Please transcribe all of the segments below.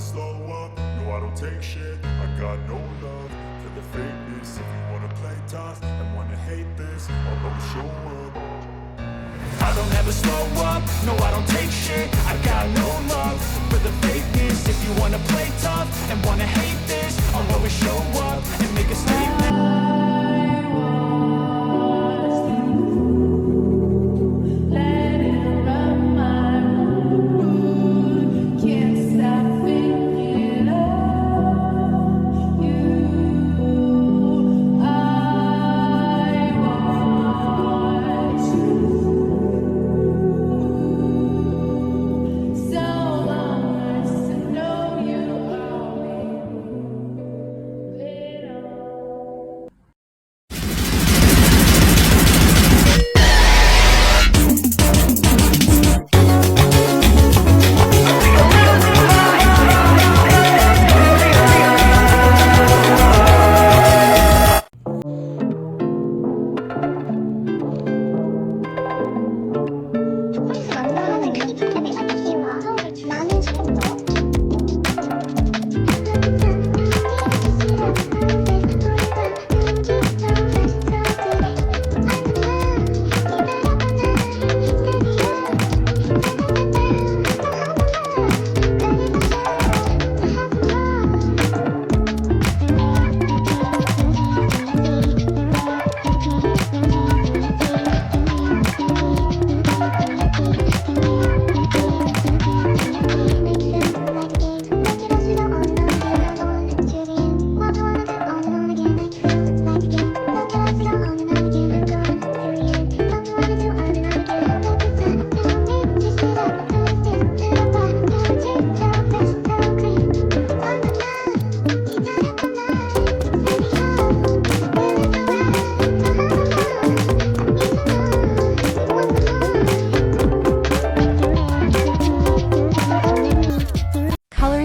slow up, no I don't take shit. I got no love for the fakeness. If you wanna play tough and wanna hate this, I'll always show up. I don't ever slow up, no I don't take shit. I got no love for the fakeness. If you wanna play tough and wanna hate this, I'll always show up and make a statement.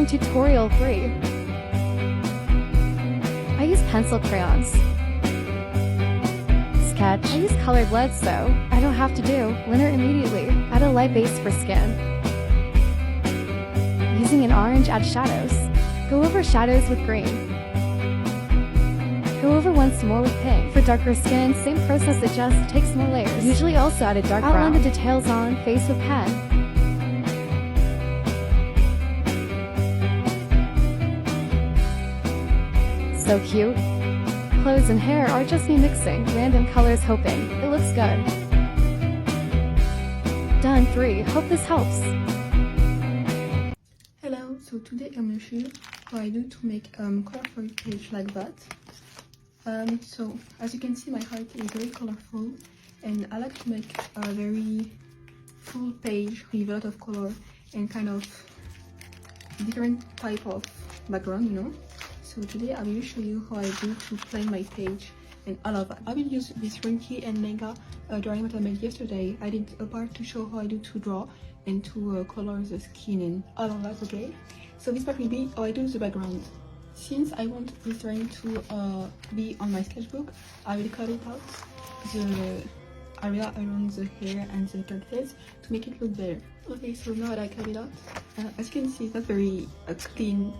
Tutorial 3. I use pencil crayons. Sketch. I use colored lead so I don't have to do liner immediately. Add a light base for skin. Using an orange, add shadows. Go over shadows with green. Go over once more with pink. For darker skin, same process, it just takes more layers. Usually also add a dark brown. Outline the details on face with pen. So cute. Clothes and hair are just me mixing random colors hoping it looks good. Done 3. Hope this helps. Hello, so today I'm going to show you how I do to make colorful page like that. So as you can see, my heart is very colorful and I like to make a very full page with a lot of color and kind of different type of background, you know. So today I will show you how I do to plan my page and all of that. I will use this Rinky and Mega drawing that I made yesterday. I did a part to show how I do to draw and to color the skin and all of that, okay? So this part will be how I do the background. Since I want this drawing to be on my sketchbook, I will cut it out, the area around the hair and the characters to make it look better. Okay, so now that I cut it out, as you can see, it's not very clean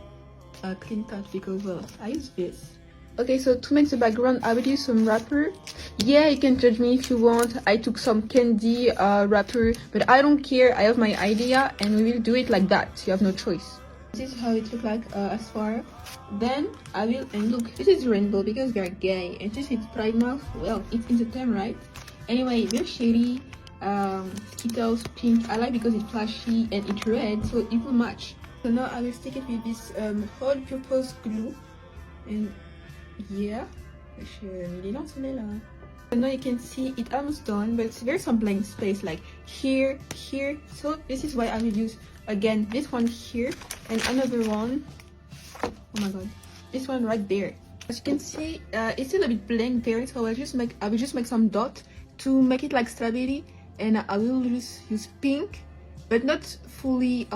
cut because, well, I use this. Okay, so to make the background, I will use some wrapper. Yeah, you can judge me if you want. I took some candy wrapper, but I don't care. I have my idea and we will do it like that. You have no choice. This is how it looks like as far. Then I will, and look, this is rainbow because we are gay. And this is Pride Month. Well, it's in the term, right? Anyway, very shady. Skittles pink. I like because it's flashy and it's red, so it will match. So now I will stick it with this all-purpose glue. And yeah, je l'ai lancé là. So now you can see it almost done, but there's some blank space like here, here. So this is why I will use again this one here and another one. Oh my god, this one right there. As you can see, it's still a bit blank there, so I will just make some dot to make it like strawberry, and I will just use pink, but not fully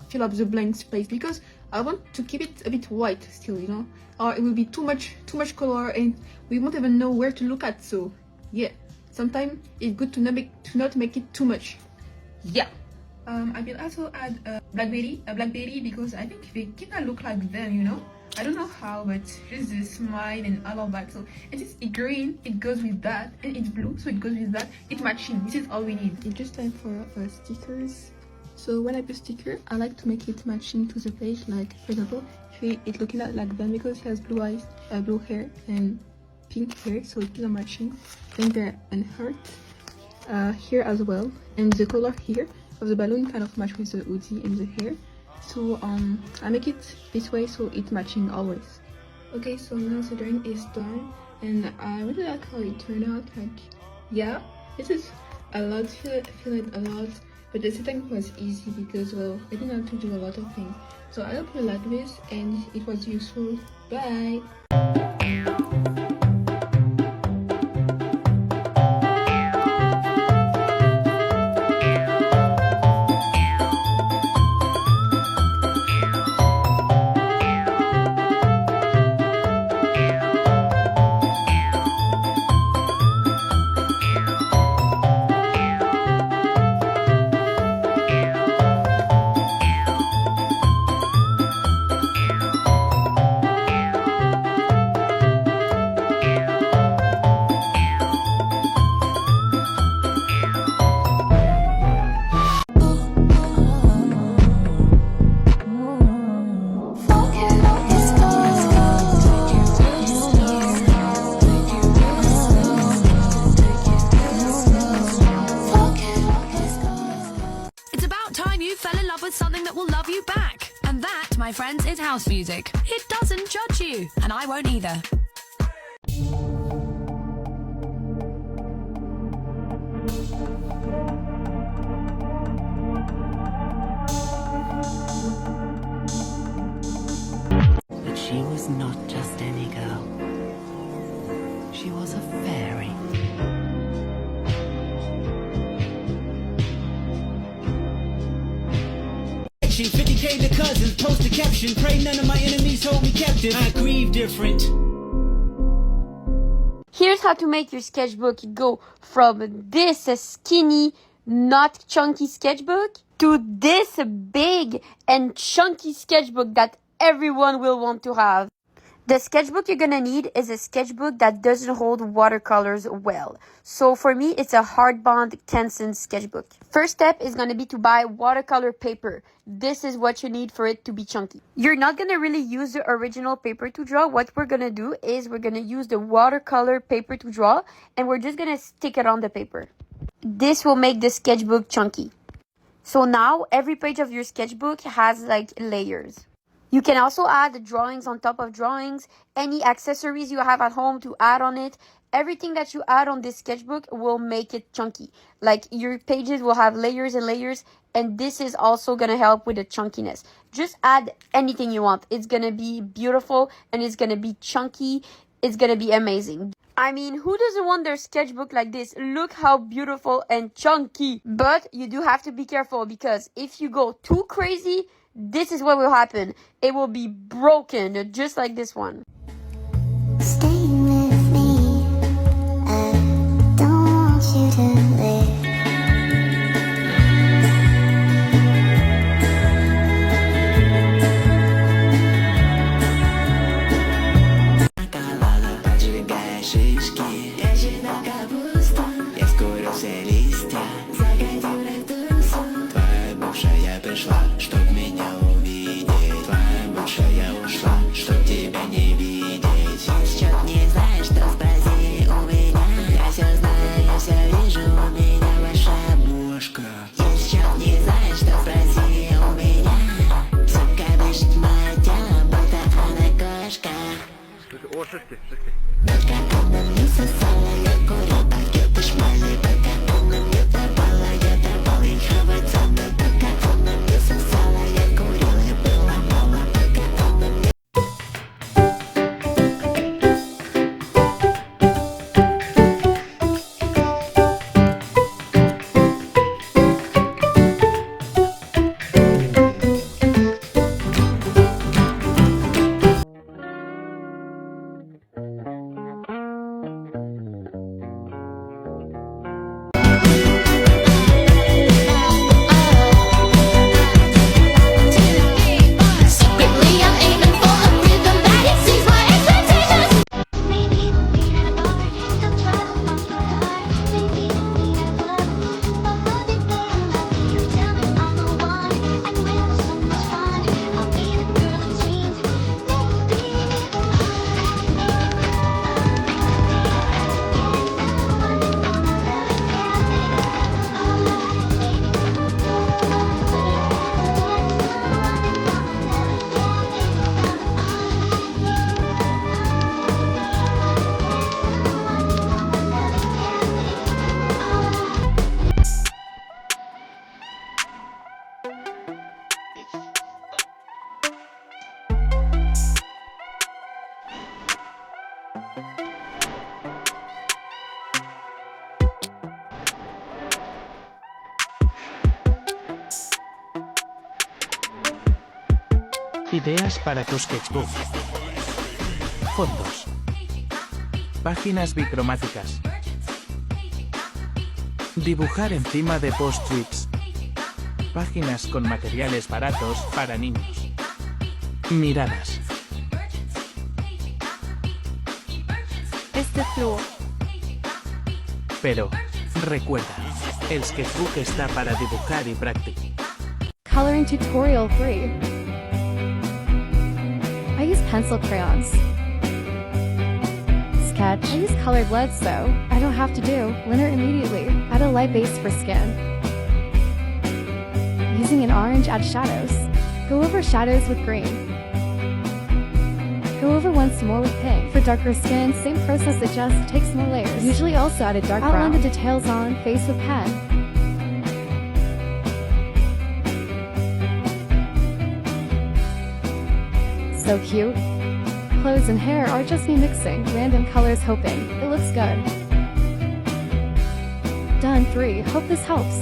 fill up the blank space because I want to keep it a bit white still, you know, or it will be too much color and we won't even know where to look at. So yeah, sometimes it's good to not make it too much. Yeah, I will also add a blackberry because I think they kinda look like them, you know. I don't know how, but just the smile and all of that. So and it's green, it goes with that, and it's blue, so it goes with that. It's matching. This is all we need. It's just time for stickers. So when I put sticker, I like to make it matching to the page. Like for example, it's looking like them because he has blue eyes, blue hair, and pink hair, so it's matching. Then there an heart here as well, and the color here of the balloon kind of match with the hoodie and the hair. So I make it this way so it's matching always. Okay, so now the drawing is done, and I really like how it turned out. Like, yeah, this is a lot, feel it a lot, but the setting was easy because, well, I didn't have to do a lot of things. So I hope you like this and it was useful. Bye! Something that will love you back. And that, my friends, is house music. It doesn't judge you, and I won't either. But she was not just any girl. She was a fairy. She 50K to cousins, post a caption, pray none of my enemies hold me captive. I grieve different. Here's how to make your sketchbook. You go from this skinny, not chunky sketchbook to this big and chunky sketchbook that everyone will want to have. The sketchbook you're gonna need is a sketchbook that doesn't hold watercolors well. So for me, it's a hardbound Canson sketchbook. First step is gonna be to buy watercolor paper. This is what you need for it to be chunky. You're not gonna really use the original paper to draw. What we're gonna do is we're gonna use the watercolor paper to draw, and we're just gonna stick it on the paper. This will make the sketchbook chunky. So now every page of your sketchbook has like layers. You can also add drawings on top of drawings, any accessories you have at home to add on it. Everything that you add on this sketchbook will make it chunky. Like your pages will have layers and layers, and this is also going to help with the chunkiness. Just add anything you want. It's going to be beautiful and it's going to be chunky. It's going to be amazing. I mean, who doesn't want their sketchbook like this? Look how beautiful and chunky. But you do have to be careful because if you go too crazy, this is what will happen. It will be broken, just like this one. Stay with me. I don't want you to leave. Поджигая шишки, я читал капусту, я скурил все листья, загодил рептусу. Твоя бывшая пришла, чтоб меня увидеть. Твоя бывшая ушла, чтоб тебя не видеть. Если чё не знаешь, что спроси у меня. Я все знаю, я все вижу, у меня большая бошка. Если чё не знаешь, что спроси у меня. Сука дышит мое тело, будто она кошка. Пока она мне сосала, я курил пакеты шмали. Пока она мне пропала, я пропал, и хаватана. Пока она мне сосала, я курил, и было мало. Пока она мне... Ideas para tu sketchbook. Fondos. Páginas bicromáticas. Dibujar encima de post-its. Páginas con materiales baratos para niños. Miradas. Este flúor. Pero, recuerda, el sketchbook está para dibujar y practicar. Coloring tutorial 3. I use pencil crayons. Sketch. I use colored lead so I don't have to do liner immediately. Add a light base for skin. Using an orange, add shadows. Go over shadows with green. Go over once more with pink. For darker skin, same process, it just takes more layers. Usually also add a dark brown. Outline the details on face with pen. So cute. Clothes and hair are just me mixing random colors hoping it looks good. Done 3. Hope this helps.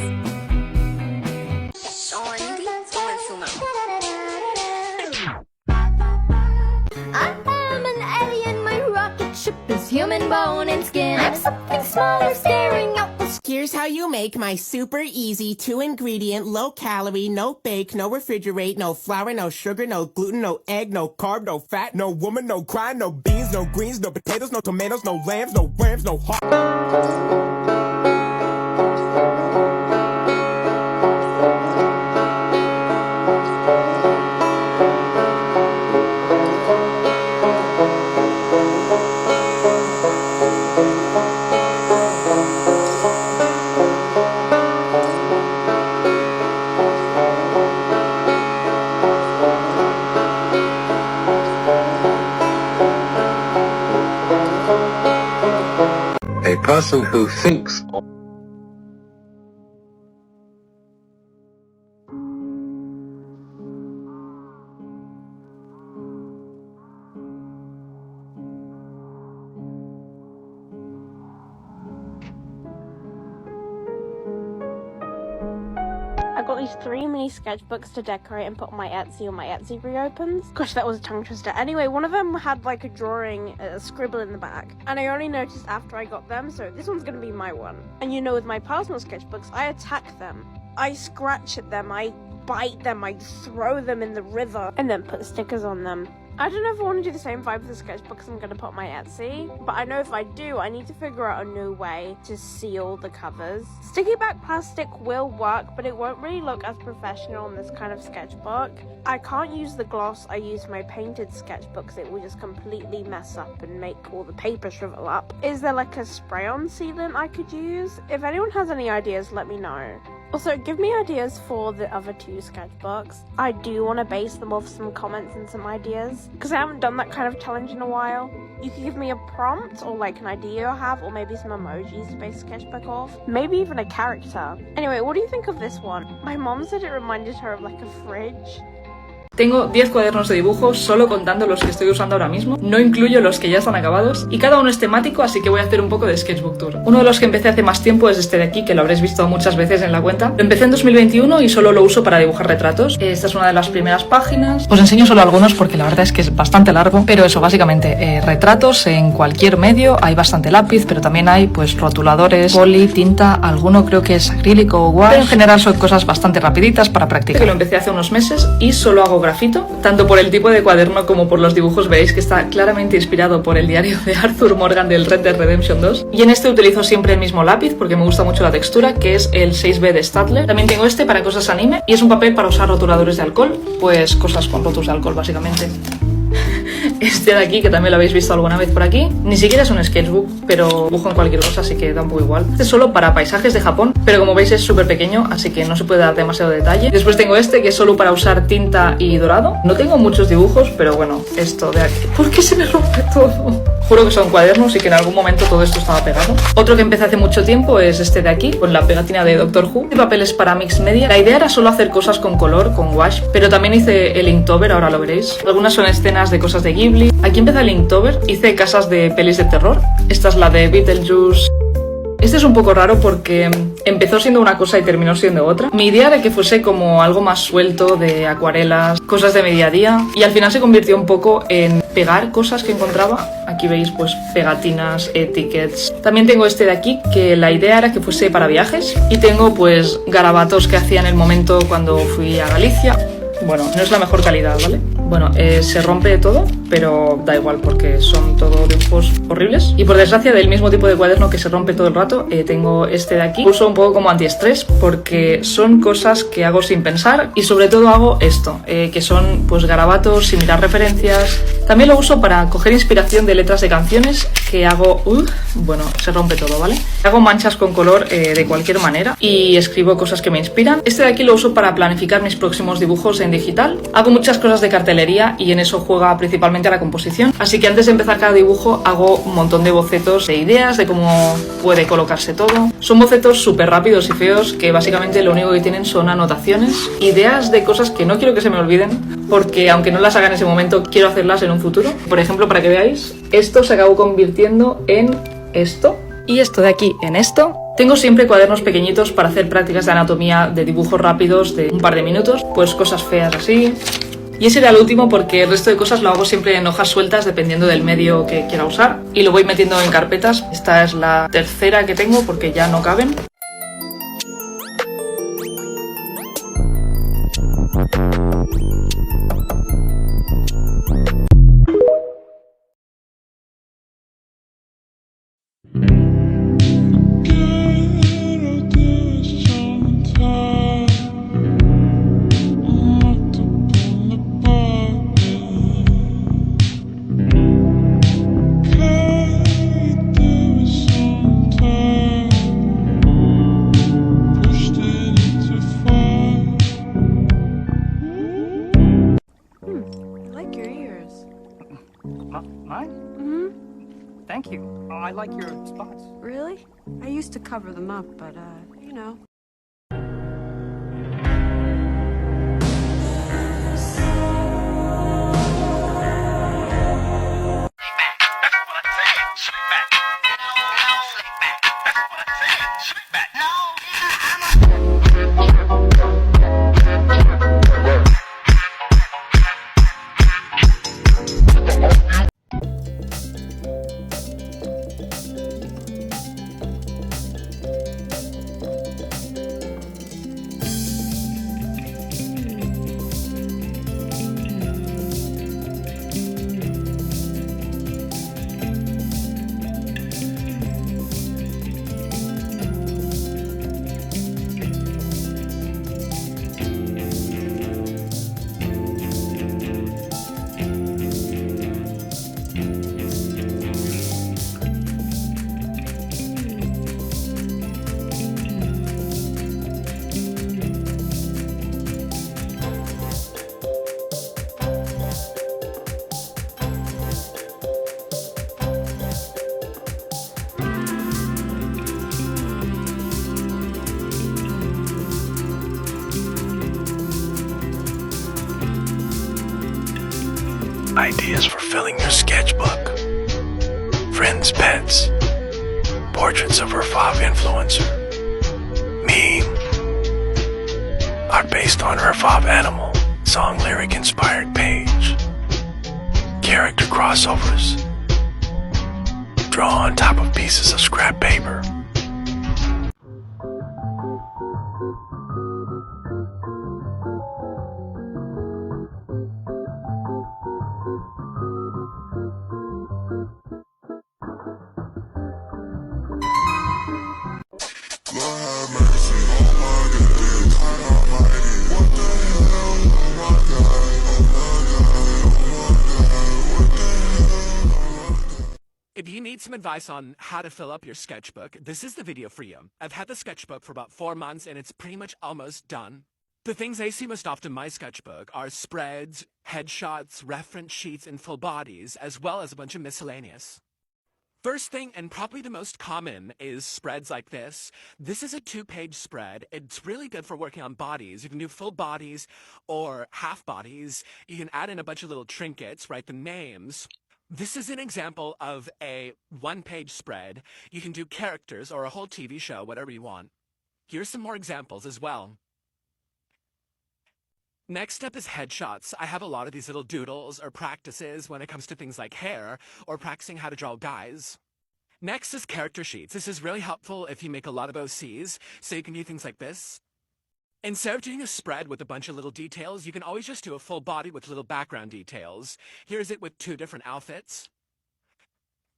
I'm an alien, my rocket ship is human bone and skin. I'm something smaller staring out the sky. Here's how you make my super easy 2-ingredient, low-calorie, no bake, no refrigerate, no flour, no sugar, no gluten, no egg, no carb, no fat, no woman, no cry, no beans, no greens, no potatoes, no tomatoes, no lambs, no rams, no heart. A person who thinks I got these 3 mini sketchbooks to decorate and put on my Etsy when my Etsy reopens. Gosh, that was a tongue twister. Anyway, one of them had like a drawing, a scribble in the back, and I only noticed after I got them, so this one's gonna be my one. And you know, with my personal sketchbooks, I attack them. I scratch at them, I bite them, I throw them in the river, and then put stickers on them. I don't know if I want to do the same vibe for the sketchbooks I'm going to put on my Etsy, but I know if I do, I need to figure out a new way to seal the covers. Sticky back plastic will work, but it won't really look as professional in this kind of sketchbook. I can't use the gloss I use for my painted sketchbooks, it will just completely mess up and make all the paper shrivel up. Is there like a spray-on sealant I could use? If anyone has any ideas, let me know. Also, give me ideas for the other 2 sketchbooks. I do want to base them off some comments and some ideas, because I haven't done that kind of challenge in a while. You could give me a prompt, or like an idea you have, or maybe some emojis to base a sketchbook off. Maybe even a character. Anyway, what do you think of this one? My mom said it reminded her of like a fridge. Tengo 10 cuadernos de dibujo, solo contando los que estoy usando ahora mismo. No incluyo los que ya están acabados. Y cada uno es temático, así que voy a hacer un poco de sketchbook tour. Uno de los que empecé hace más tiempo es este de aquí, que lo habréis visto muchas veces en la cuenta. Lo empecé en 2021 y solo lo uso para dibujar retratos. Esta es una de las primeras páginas. Os enseño solo algunos porque la verdad es que es bastante largo. Pero eso, básicamente, retratos en cualquier medio. Hay bastante lápiz, pero también hay pues rotuladores, boli, tinta. Alguno creo que es acrílico o gouache. Pero en general son cosas bastante rapiditas para practicar. Lo empecé hace unos meses y solo hago grafito. Tanto por el tipo de cuaderno como por los dibujos veis que está claramente inspirado por el diario de Arthur Morgan del Red Dead Redemption 2. Y en este utilizo siempre el mismo lápiz porque me gusta mucho la textura, que es el 6B de Staedtler. También tengo este para cosas anime y es un papel para usar rotuladores de alcohol, pues cosas con rotus de alcohol básicamente. Este de aquí, que también lo habéis visto alguna vez por aquí, ni siquiera es un sketchbook, pero dibujo en cualquier cosa, así que da un poco igual. Este es solo para paisajes de Japón, pero como veis es súper pequeño, así que no se puede dar demasiado detalle. Después tengo este, que es solo para usar tinta y dorado. No tengo muchos dibujos, pero bueno, esto de aquí... ¿Por qué se me rompe todo? Juro que son cuadernos y que en algún momento todo esto estaba pegado. Otro que empecé hace mucho tiempo es este de aquí, con la pegatina de Doctor Who. Este papel es para Mixed Media. La idea era solo hacer cosas con color, con wash, pero también hice el Inktober, ahora lo veréis. Algunas son escenas de cosas de Ghibli. Aquí empecé el Inktober, hice casas de pelis de terror. Esta es la de Beetlejuice. Este es un poco raro porque empezó siendo una cosa y terminó siendo otra. Mi idea era que fuese como algo más suelto de acuarelas, cosas de mi día a día, y al final se convirtió un poco en pegar cosas que encontraba. Aquí veis pues pegatinas, etiquettes. También tengo este de aquí que la idea era que fuese para viajes, y tengo pues garabatos que hacía en el momento cuando fui a Galicia. Bueno, no es la mejor calidad, ¿vale? Bueno, se rompe todo, pero da igual porque son todo dibujos horribles. Y por desgracia, del mismo tipo de cuaderno que se rompe todo el rato, tengo este de aquí. Uso un poco como antiestrés porque son cosas que hago sin pensar, y sobre todo hago esto, que son pues garabatos sin mirar referencias. También lo uso para coger inspiración de letras de canciones que hago... bueno, se rompe todo, ¿vale? Hago manchas con color de cualquier manera y escribo cosas que me inspiran. Este de aquí lo uso para planificar mis próximos dibujos en digital. Hago muchas cosas de cartelería y en eso juega principalmente a la composición. Así que antes de empezar cada dibujo hago un montón de bocetos de ideas de cómo puede colocarse todo. Son bocetos súper rápidos y feos que básicamente lo único que tienen son anotaciones, ideas de cosas que no quiero que se me olviden, porque aunque no las haga en ese momento, quiero hacerlas en un futuro. Por ejemplo, para que veáis, esto se acabó convirtiendo en esto, y esto de aquí en esto. Tengo siempre cuadernos pequeñitos para hacer prácticas de anatomía, de dibujos rápidos de un par de minutos, pues cosas feas así. Y ese era el último porque el resto de cosas lo hago siempre en hojas sueltas dependiendo del medio que quiera usar, y lo voy metiendo en carpetas. Esta es la tercera que tengo porque ya no caben. Thank you. I like your spots. Really? I used to cover them up, but, you know. Ideas for filling your sketchbook. Friends' pets. Portraits of her fave influencer. Meme. Art based on her fave animal. Song lyric inspired page. Character crossovers. Draw on top of pieces of scrap paper. If you need some advice on how to fill up your sketchbook, this is the video for you. I've had the sketchbook for about 4 months and it's pretty much almost done. The things I see most often in my sketchbook are spreads, headshots, reference sheets, and full bodies, as well as a bunch of miscellaneous. First thing, and probably the most common, is spreads like this. This is a 2-page spread. It's really good for working on bodies. You can do full bodies or half bodies. You can add in a bunch of little trinkets, write the names. This is an example of a one-page spread. You can do characters or a whole TV show, whatever you want. Here's some more examples as well. Next up is headshots. I have a lot of these little doodles or practices when it comes to things like hair or practicing how to draw guys. Next is character sheets. This is really helpful if you make a lot of OCs, so you can do things like this. Instead of doing a spread with a bunch of little details, you can always just do a full body with little background details. Here's it with 2 different outfits.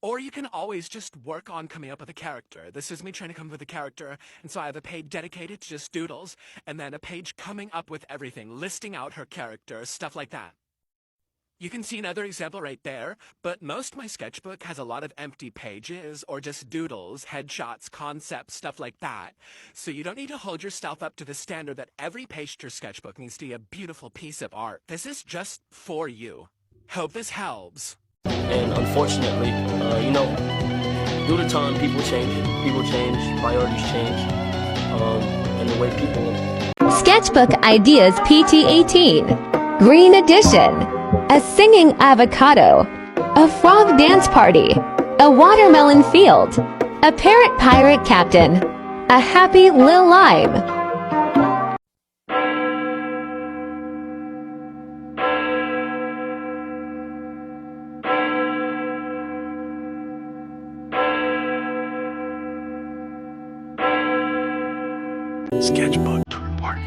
Or you can always just work on coming up with a character. This is me trying to come up with a character, and so I have a page dedicated to just doodles, and then a page coming up with everything, listing out her character, stuff like that. You can see another example right there, but most of my sketchbook has a lot of empty pages or just doodles, headshots, concepts, stuff like that. So you don't need to hold yourself up to the standard that every page to your sketchbook needs to be a beautiful piece of art. This is just for you. Hope this helps. And unfortunately, due to time, people change, priorities change, and the way people... Sketchbook Ideas PT18 Green Edition. A singing avocado, a frog dance party, a watermelon field, a parrot pirate captain, a happy Lil Lime. Sketchbook to report.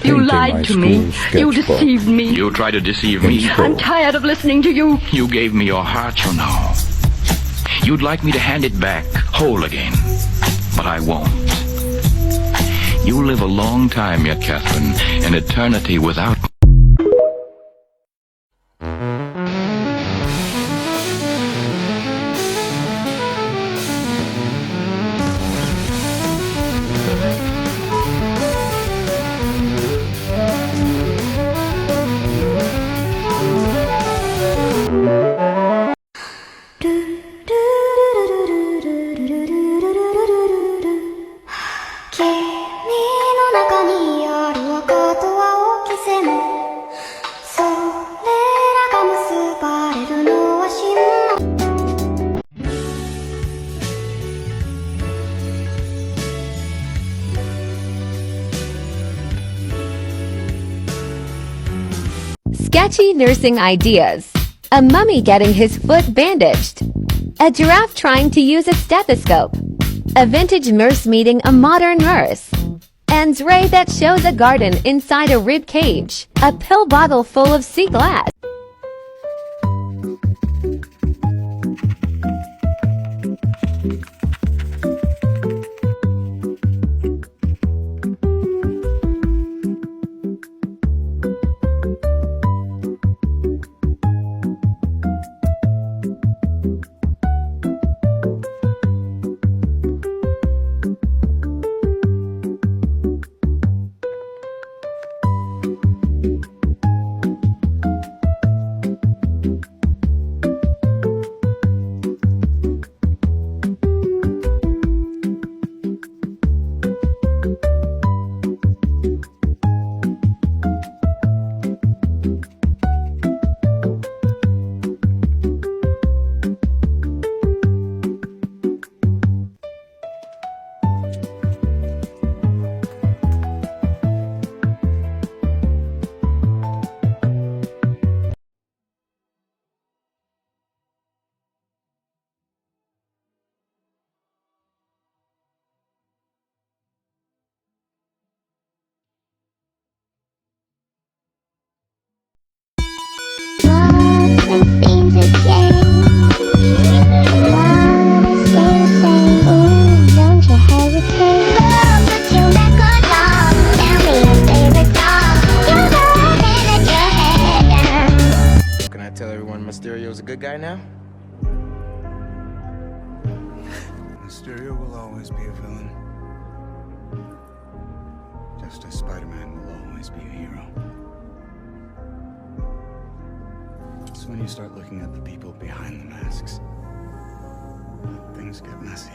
You lied to me. You deceived me. You tried to deceive me. I'm tired of listening to you. You gave me your heart, you know. You'd like me to hand it back whole again, but I won't. You live a long time yet, Catherine, an eternity without... Sketchy nursing ideas. A mummy getting his foot bandaged. A giraffe trying to use a stethoscope. A vintage nurse meeting a modern nurse. And Ray that shows a garden inside a rib cage. A pill bottle full of sea glass. Mysterio will always be a villain. Just as Spider-Man will always be a hero. It's when you start looking at the people behind the masks that things get messy.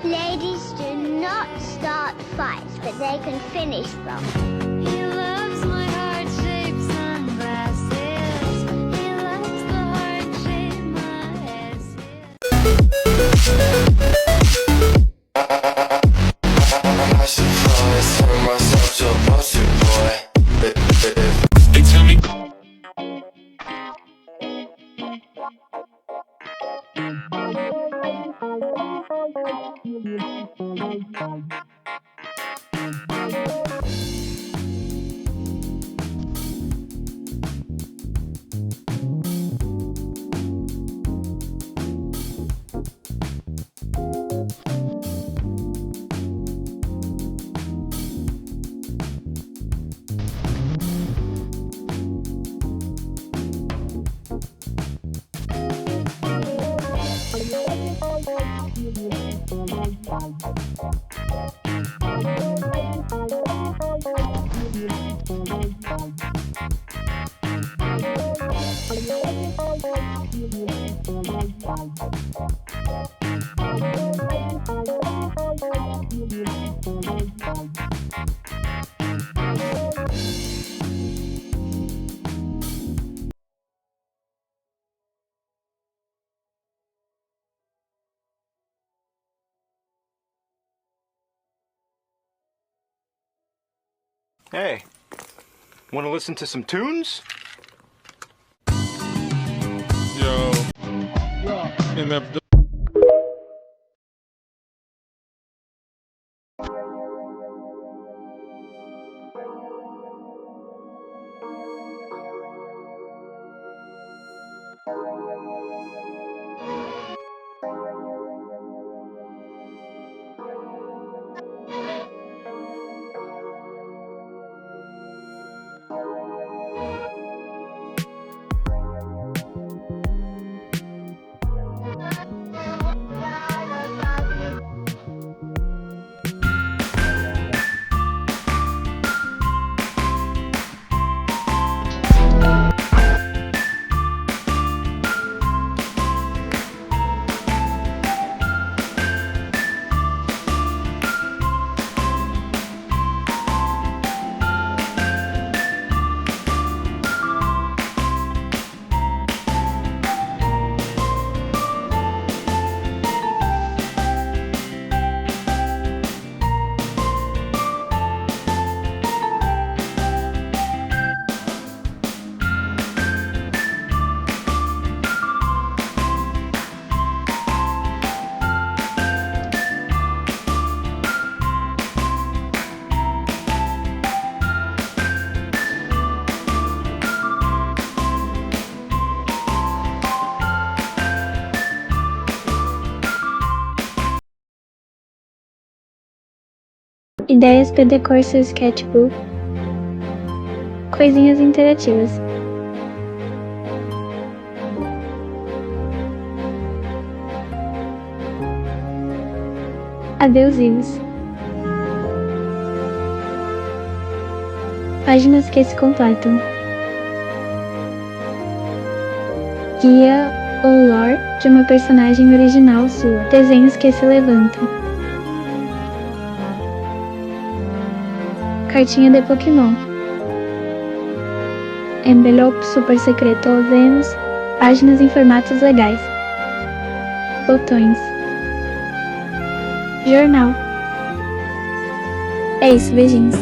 Ladies do not start fights, but they can finish them. He loves my heart-shaped sunglasses. He loves the heart-shaped my ass. I surprised, turn myself to a poster boy. They tell me. Hey, want to listen to some tunes? Yo. MF. Ideias para decorar seu sketchbook. Coisinhas interativas. Adesivos. Páginas que se completam. Guia ou lore de uma personagem original sua. Desenhos que se levantam. Cartinha de Pokémon. Envelope super secreto ou Vênus. Páginas em formatos legais. Botões. Jornal. É isso, beijinhos.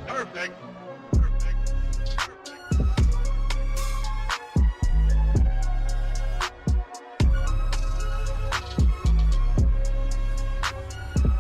Perfect.